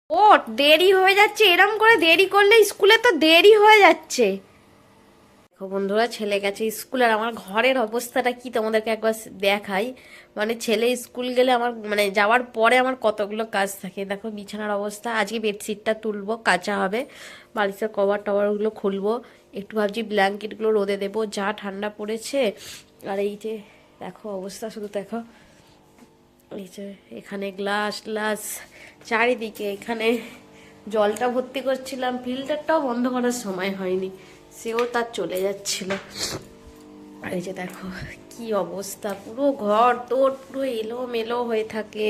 ও দেরি হয়ে যাচ্ছে, এরম করে দেরি করলে স্কুলে তো দেরি হয়ে যাচ্ছে। দেখো বন্ধুরা, ছেলে গেছে স্কুল আর আমার ঘরের অবস্থাটা কি তোমাদেরকে একবার দেখাই। মানে ছেলে স্কুল গেলে আমার মানে যাওয়ার পরে আমার কতগুলো কাজ থাকে। দেখো বিছানার অবস্থা, আজকে বেডশিটটা তুলবো, কাচা হবে, বালিশের কভার টভারগুলো খুলবো, একটু ভাবছি ব্ল্যাঙ্কেটগুলো রোদে দেবো, যা ঠান্ডা পড়েছে। আর এই যে দেখো অবস্থা, শুধু দেখো এই যে এখানে গ্লাস গ্লাস চারিদিকে। এখানে জলটা ভর্তি করছিলাম, ফিল্টারটাও বন্ধ করার সময় হয়নি, সেও তার চলে যাচ্ছিল। আর এই যে দেখো কি অবস্থা, পুরো ঘর তোর পুরো এলোমেলো হয়ে থাকে।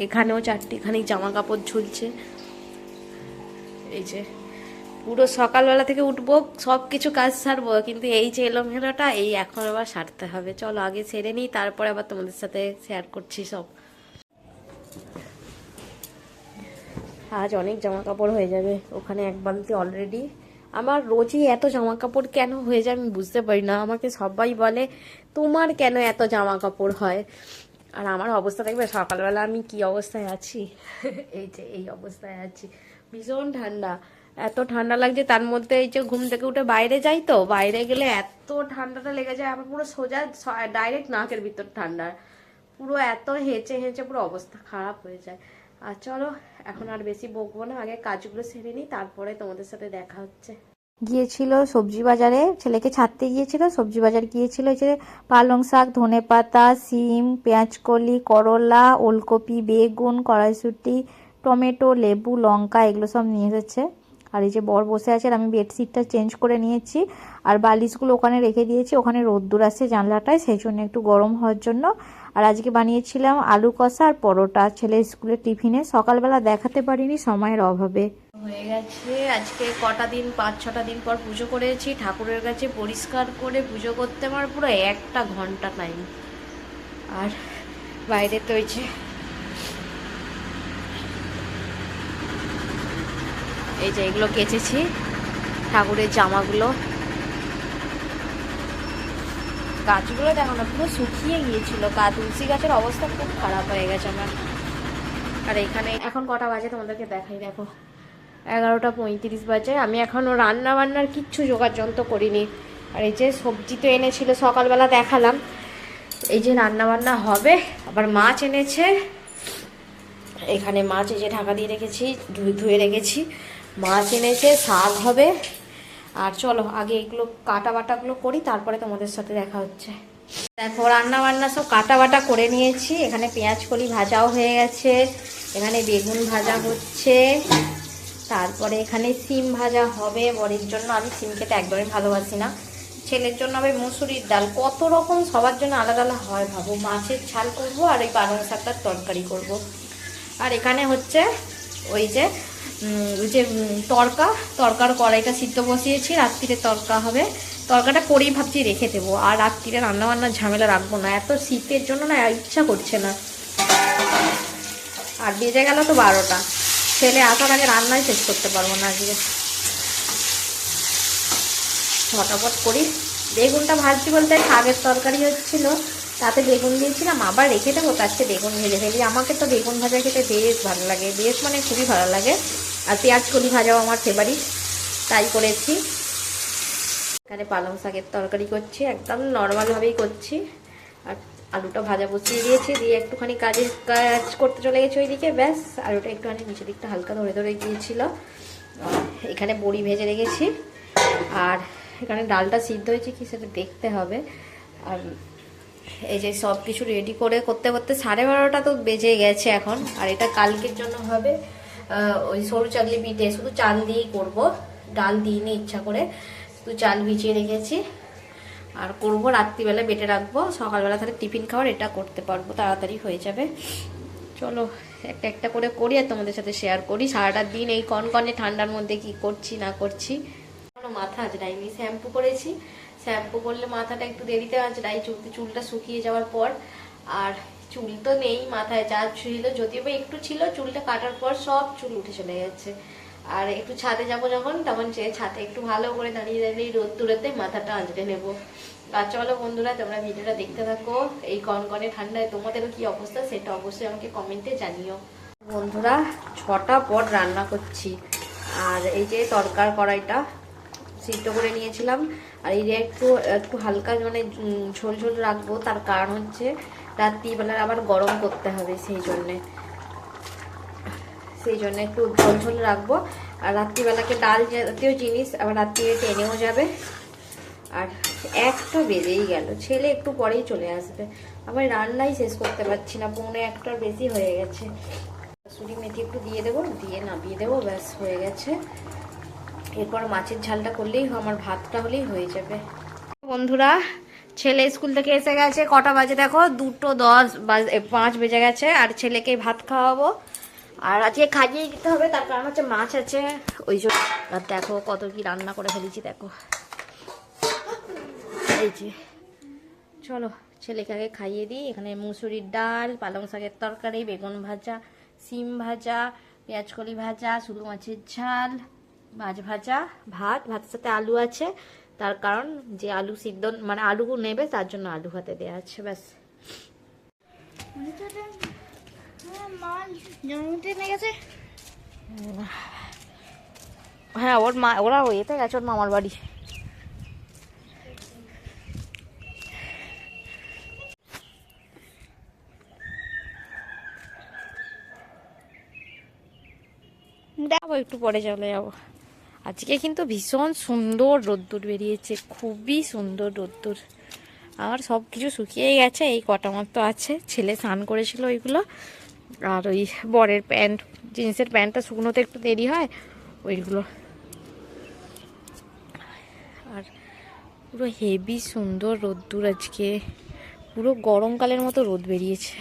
এখানেও চারটিখানি জামা কাপড় ঝুলছে। এই যে পুরো সকালবেলা থেকে উঠবো, সব কিছু কাজ সারবো, কিন্তু এই যে এলোমেলোটা এই এখন আবার সারতে হবে। চলো আগে সেরে নিই, তারপরে আবার তোমাদের সাথে শেয়ার করছি সব। আজ অনেক জামা কাপড় হয়ে যাবে, ওখানে এক বালতি অলরেডি। আমার রোজই এত জামা কাপড় কেন হয়ে যায় আমি বুঝতে পারি না। আমাকে সবাই বলে তোমার কেন এত জামা কাপড় হয়। আর আমার অবস্থা দেখবে সকালবেলা আমি কি অবস্থায় আছি। এই যে এই অবস্থায় আছি, ভীষণ ঠান্ডা, এত ঠান্ডা লাগছে। তার মধ্যে এই যে ঘুম থেকে উঠে বাইরে যাই, তো বাইরে গেলে এত ঠান্ডাটা লেগে যায় আমার, পুরো সোজা ডাইরেক্ট নাকের ভিতর ঠান্ডা, পুরো এত হেঁচে হেঁচে পুরো অবস্থা খারাপ হয়ে যায়। আর চলো এখন আর বেশি বকবো না, আগে কাজগুলো সেরে নিই, তারপরে তোমাদের সাথে দেখা হচ্ছে। গিয়েছিল সবজি বাজারে, ছেলেকে ছাড়তে গিয়েছিল, সবজি বাজার গিয়েছিল। এই যে পালং শাক, ধনেপাতা, সিম, পেঁয়াজকলি, করলা, ওলকপি, বেগুন, কড়াইশুঁটি, টমেটো, লেবু, লঙ্কা, এগুলো সব নিয়ে এসেছে। আর এই যে বর বসে আছে, আর আমি বেডশিটটা চেঞ্জ করে নিয়েছি, আর বালিশগুলো ওখানে রেখে দিয়েছি। ওখানে রোদ্দুর আছে জানলাটায়, সেই জন্য একটু গরম হওয়ার জন্য। আর আজকে বানিয়েছিলাম আলু কষা আর পরোটা ছেলের স্কুলের টিফিনে। সকালবেলা দেখাতে পারিনি সময়ের অভাবে। হয়ে গেছে, আজকে কটা দিন 5-6টা দিন পর পুজো করেছি। ঠাকুরের কাছে পরিষ্কার করে পুজো করতে আমার পুরো 1 ঘন্টা টাইম। আর বাইরে তো এই যে এগুলো কেচেছি, ঠাকুরের জামাগুলো। গাছগুলো দেখো না, পুরো শুকিয়ে গিয়েছিল, তুলসী গাছের অবস্থা খুব খারাপ হয়ে গেছে আমার। আর এখানে এখন কটা বাজে তোমাদেরকে দেখাই, দেখো 11টা 35 বাজে। আমি এখনও রান্না বান্নার কিচ্ছু জোগাড় যন্ত্র করিনি। আর এই যে সবজি তো এনেছিল সকালবেলা দেখালাম, এই যে রান্না বান্না হবে। আবার মাছ এনেছে, এখানে মাছ এই যে ঢাকা দিয়ে রেখেছি, ধুয়ে রেখেছি। মাছ এনেছে, শাক হবে। আর চলো আগে এগুলো কাটা বাটাগুলো করি, তারপরে তোমাদের সাথে দেখা হচ্ছে। দেখো রান্না বান্না সব কাটা বাটা করে নিয়েছি। এখানে পেঁয়াজ কলি ভাজাও হয়ে গেছে, এখানে বেগুন ভাজা হচ্ছে, তারপরে এখানে সিম ভাজা হবে বরের জন্য। আমি সিম খেতে একদমই ভালোবাসি না। ছেলের জন্য হবে মুসুরির ডাল। কত রকম সবার জন্য আলাদা আলাদা হয় ভাবো। মাছের ঝাল করব আর এই পালং শাকটার তরকারি করব। আর এখানে হচ্ছে ওই যে তরকার কড়াইটা সিদ্ধ বসিয়েছি, রাত্রিরে তরকা হবে। তরকাটা করেই ভাবছি রেখে দেবো, আর রাত্রিরে রান্নাবান্নার ঝামেলা রাখবো না, এত শীতের জন্য না ইচ্ছা করছে না। আর বেজে গেল তো 12টা, ছেলে আসার আগে রান্নাই শেষ করতে পারবো না আজকে। ঝটাপট করি। বেগুনটা ভাজছি বলতে শাকের তরকারি হচ্ছিল, তাতে বেগুন দিয়েছিলাম, আবার রেখে দেবো, তার চেয়ে বেগুন ভেজে ফেলি। আমাকে তো বেগুন ভাজা খেতে বেশ ভালো লাগে, বেশ মানে খুবই ভালো লাগে। আর পেঁয়াজ কলি ভাজাও আমার ফেভারিট, তাই করেছি। এখানে পালং শাকের তরকারি করছি, একদম নর্মালভাবেই করছি। আর আলুটা ভাজা বসিয়ে দিয়েছি, দিয়ে একটুখানি কাজ করতে চলে গেছি ওইদিকে, ব্যাস। আলুটা একটুখানি নিচের দিকটা হালকা ধরে ধরে গিয়েছিল। এখানে বড়ি ভেজে রেখেছি, আর এখানে ডালটা সিদ্ধ হয়েছে কি সেটা দেখতে হবে। আর এই যে সব কিছু রেডি করে করতে করতে 12:30টা তো বেজে গেছে এখন। আর এটা কালকের জন্য হবে ওই সরু চাকলি পিঠে, শুধু চাল দিয়েই করবো, ডাল দিইনি ইচ্ছা করে, শুধু চাল ভিজিয়ে রেখেছি। আর করবো রাত্রিবেলা বেটে রাখবো, সকালবেলা তাহলে টিফিন খাওয়ার এটা করতে পারবো, তাড়াতাড়ি হয়ে যাবে। চলো একটা একটা করে করি আর তোমাদের সাথে শেয়ার করি সারাটা দিন এই কনকনে ঠান্ডার মধ্যে কি করছি না করছি। মাথা আঁচড়াইনি, শ্যাম্পু করেছি। শ্যাম্পু করলে মাথাটা একটু দেরিতে আঁচড়াই, চুলটা শুকিয়ে যাওয়ার পর। আর চুল তো নেই মাথায়, যা ছিল যদিও বা একটু ছিল, চুলটা কাটার পর সব চুল উঠে চলে যাচ্ছে। আর একটু ছাদে যাবো যখন, তখন ছাদে একটু ভালো করে দাঁড়িয়ে দাঁড়িয়ে রোদ্দুরেতে মাথাটা আঁচড়ে নেবো। আর চলো বন্ধুরা, তোমরা ভিডিওটা দেখতে থাকো। এই কনকনে ঠান্ডায় তোমাদেরও কি অবস্থা সেটা অবশ্যই আমাকে কমেন্টে জানিও। বন্ধুরা 6টা পর রান্না করছি। আর এই যে তরকার কড়াইটা সিদ্ধ করে নিয়েছিলাম, আর এই যে একটু একটু হালকা মানে ঝোল ঝোল রাখবো, তার কারণ হচ্ছে রাত্রিবেলার আবার গরম করতে হবে, সেই জন্য একটু ঝোল ঝোল রাখবো। আর রাত্রিবেলাকে ডাল জাতীয় জিনিস আবার রাত্রিরে টেনেও যাবে। আর 1টা বেজেই গেল, ছেলে একটু পরেই চলে আসবে, আবার রান্নাই শেষ করতে পারছি না, 1:45 বেশি হয়ে গেছে। কসুরি মেথি একটু দিয়ে দেবো, দিয়ে নামিয়ে দেবো, ব্যাস হয়ে গেছে। এরপর মাছের ঝালটা করলেই আমার ভাতটা হলেই হয়ে যাবে। বন্ধুরা ছেলে স্কুল থেকে এসে গেছে, কটা বাজে দেখো, 2:10 বেজে গেছে। আর ছেলেকে ভাত খাওয়াবো, আর আজকে খাইয়ে দিতে হবে, তার কারণ হচ্ছে মাছ আছে ওই জন্য। আর দেখো কত কি রান্না করে ফেলেছি দেখো, এই যে। চলো ছেলেকে আগে খাইয়ে দিই। এখানে মুসুরির ডাল, পালং শাকের তরকারি, বেগুন ভাজা, সিম ভাজা, পেঁয়াজকলি ভাজা, শুধু মাছের ঝাল, মাছ ভাজা, ভাতের সাথে আলু আছে, তার কারণ যে আলু সিদ্ধ মানে আলু নেবে তার জন্য আলু ভাতে দেওয়া আছে, ব্যাস। হ্যাঁ ওরা এতে গেছে ওর মামার বাড়ি। দেখো একটু পরে চলে যাবো। আজকে কিন্তু ভীষণ সুন্দর রোদ্দুর বেরিয়েছে, খুবই সুন্দর রোদ্দুর। আর সব কিছু শুকিয়ে গেছে, এই কটা মতো আছে, ছেলে স্নান করেছিল ওইগুলো। আর ওই বরের প্যান্ট, জিন্সের প্যান্টটা শুকনোতে একটু দেরি হয়, ওইগুলো। আর পুরো হেভি সুন্দর রোদ্দুর আজকে, পুরো গরমকালের মতো রোদ বেরিয়েছে।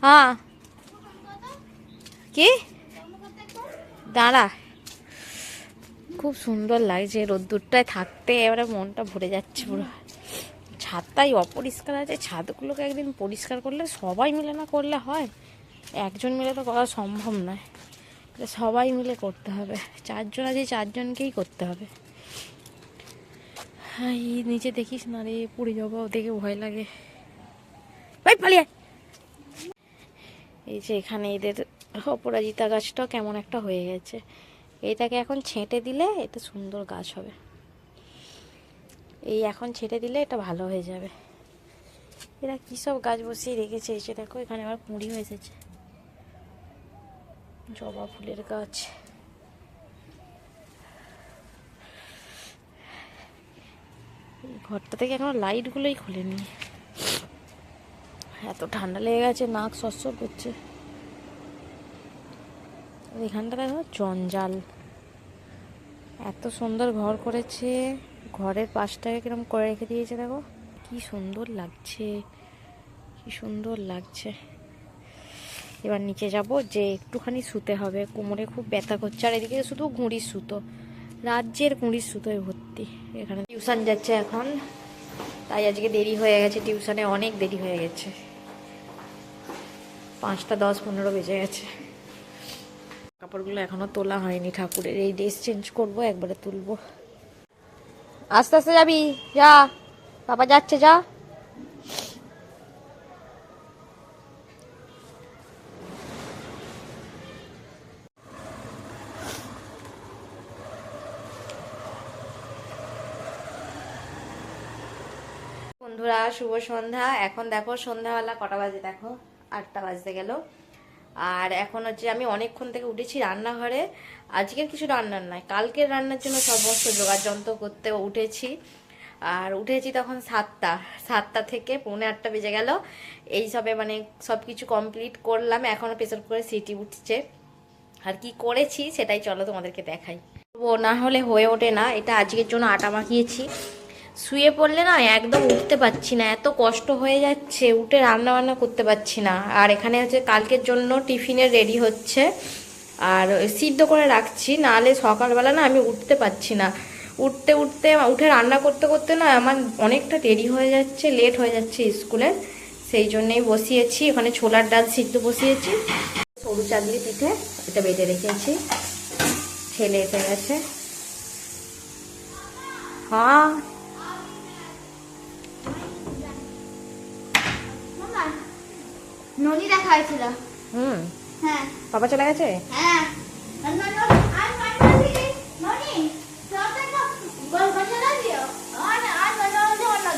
হ্যাঁ কি দাঁড়া, খুব সুন্দর লাগছে রোদ্দুরটায় থাকতে, এবারে মনটা ভরে যাচ্ছে পুরো। ছাদটাই অপরিষ্কার আছে, ছাদগুলোকে একদিন পরিষ্কার করলে, সবাই মিলে না করলে হয়, একজন মিলে তো করা সম্ভব নয়, সবাই মিলে করতে হবে। 4 জন আছে, 4 জনকেই করতে হবে। এই নিচে দেখিস না রে, পুড়ে যাবো, দেখে ভয় লাগে। পালিয়ে এই যে এখানে এদের অপরাজিতা গাছটা কেমন একটা হয়ে গেছে, এইটাকে এখন ছেঁটে দিলে এটা সুন্দর গাছ হবে। এই এখন ছেঁটে দিলে এটা ভালো হয়ে যাবে। এরা কী সব গাছ বসিয়ে রেখেছে, এসে দেখো এখানে আবার কুঁড়িও এসেছে, জবা ফুলের গাছ। এই ঘরটা থেকে এখনো লাইটগুলোই খুলেনি, এত ঠান্ডা লেগে গেছে, নাক সরসর করছে। এখানটা দেখো জঞ্জাল, এত সুন্দর ঘর করেছে, ঘরের পাশটাকে কিরকম করে রেখে দিয়েছে দেখো, কি সুন্দর লাগছে, কি সুন্দর লাগছে। এবার নিচে যাব, যে একটুখানি শুতে হবে, কোমরে খুব ব্যথা করছে। আর এদিকে শুধু ঘুড়ির সুতো, রাজ্যের ঘুড়ির সুতোয় ভর্তি। এখানে টিউশন যাচ্ছে এখন, তাই আজকে দেরি হয়ে গেছে, টিউশনে অনেক দেরি হয়ে গেছে, 5:10-15 বেজে গেছে। কাপড়গুলো এখনো তোলা হয়নি ঠাকুরের, এই ড্রেস চেঞ্জ করবো, একবারে তুলবো। আস্তে আস্তে যাবি, যা, বাবা যাচ্ছে, যা। বন্ধুরা শুভ সন্ধ্যা। এখন দেখো সন্ধ্যাবেলা কটা বাজে দেখো, 8টা বাজতে গেল। আর এখন হচ্ছে আমি অনেকক্ষণ থেকে উঠেছি রান্নাঘরে, আজকের কিছু রান্নার নয়, কালকের রান্নার জন্য সমস্ত জোগাড় যন্ত্র করতে উঠেছি। আর উঠেছি তখন 7টা থেকে 7:45 বেজে গেল। এই সবে মানে সব কিছু কমপ্লিট করলাম, এখনও প্রেসার কুকারে সিটি উঠছে। আর কি করেছি সেটাই চলো তোমাদেরকে দেখাই। ও না হলে হয়ে ওঠে না, এটা আজকের জন্য আটা মাখিয়েছি। শুয়ে পড়লে না একদম উঠতে পারছি না, এত কষ্ট হয়ে যাচ্ছে, উঠে রান্না বান্না করতে পারছি না। আর এখানে হচ্ছে কালকের জন্য টিফিনের রেডি হচ্ছে, আর সিদ্ধ করে রাখছি, নাহলে সকালবেলা না আমি উঠতে পারছি না। উঠে রান্না করতে করতে না আমার অনেকটা দেরি হয়ে যাচ্ছে, লেট হয়ে যাচ্ছে স্কুলে, সেই জন্যেই বসিয়েছি। ওখানে ছোলার ডাল সিদ্ধ বসিয়েছি, সরু চাঁদলি পিঠে এটা বেটে রেখেছি, ছেলে এসে গেছে। হ্যাঁ ননি দেখা হয়েছিল। হ্যাঁ বাবা চলে গেছে? হ্যাঁ আজ মান্না দিদি ননি চলতে গোল বাজারা দিও আর আজ মান্না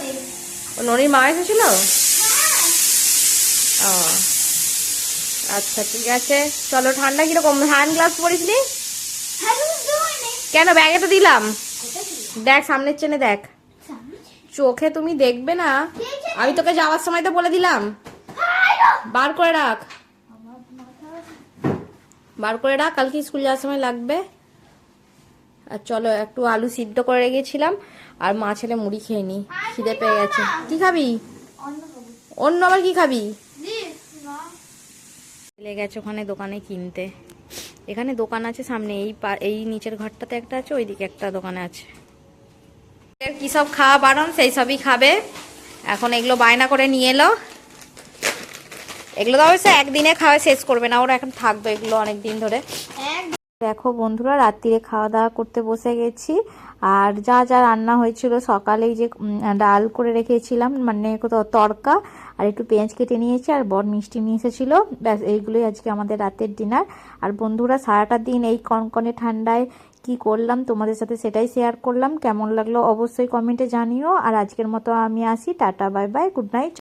দিদি ও ননির মা এসেছিল? ও আচ্ছা ঠিক আছে, চলো। ঠান্ডা কিরকম? হ্যান্ড গ্লাভস পরিস নি হ্যাঁ দুইনি কেন? ব্যাগে তো দিলাম। দেখ সামনের চেনে দেখ, চোখে তুমি দেখবে না। আমি তোকে যাওয়ার সময় তো বলে দিলাম। বার করে রাখ, বার করে রাখ, কালকে স্কুল যাওয়ার সময় লাগবে। আর চলো, একটু আলু সিদ্ধ করে রেখেছিলাম আর মা ছেলে মুড়ি খেয়ে নি, খিদে পেয়ে গেছে। কি খাবি? অন্য আবার কি খাবি? চলে গেছে ওখানে দোকানে কিনতে। এখানে দোকান আছে সামনে, এই নিচের ঘরটাতে একটা আছে, ওইদিকে একটা দোকানে আছে। এর কি সব খাওয়া বারণ সেই সবই খাবে। এখন এগুলো বায়না করে নিয়ে এলো। এগুলো তো অবশ্যই একদিনে খাওয়া শেষ করবে না, ওরা এখন থাকবে এগুলো অনেক দিন ধরে। দেখো বন্ধুরা, রাত্রিরে খাওয়া দাওয়া করতে বসে গেছি। আর যা যা রান্না হয়েছিল সকালেই, যে ডাল করে রেখেছিলাম, মানে তড়কা, আর একটু পেঁয়াজ কেটে নিয়েছি, আর বর মিষ্টি নিয়ে এসেছিলো। ব্যাস এইগুলোই আজকে আমাদের রাতের ডিনার। আর বন্ধুরা, সারাটা দিন এই কনকনে ঠান্ডায় কি করলাম তোমাদের সাথে সেটাই শেয়ার করলাম। কেমন লাগলো অবশ্যই কমেন্টে জানিও। আর আজকের মতো আমি আসি, tata bye bye, good night.